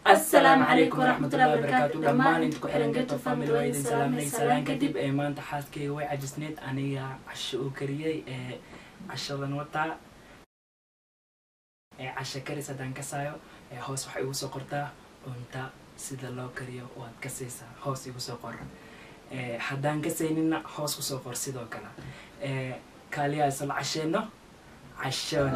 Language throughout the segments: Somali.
السلام عليكم ورحمة الله وبركاته. دمان انتو كحرنجتو فاميلي وين سلام كدب ما انت حاسكي وي عجسنيت انيا عشو كريي عشان وطا عشا كريس هدان كسايو هوس waxay ugu soo qortaa unta sida loo kariyo waad ka seeysaa hoos igu soo qor hadaan ka seynina hoos ku soo qor sidoo kale kaaliya isla casheeno عشان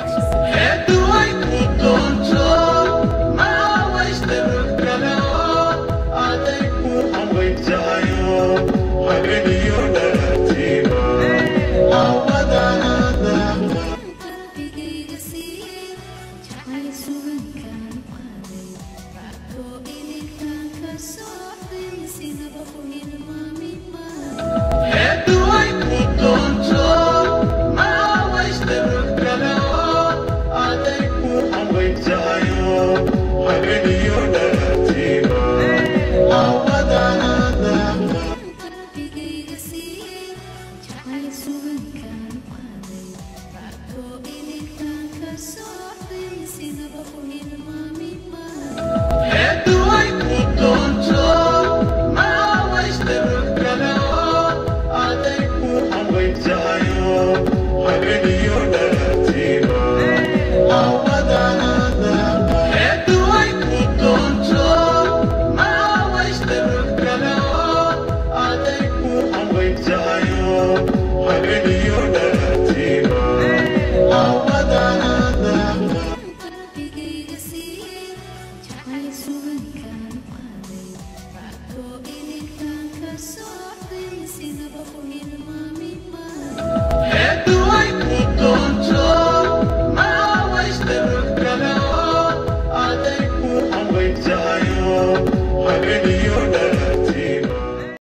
I'm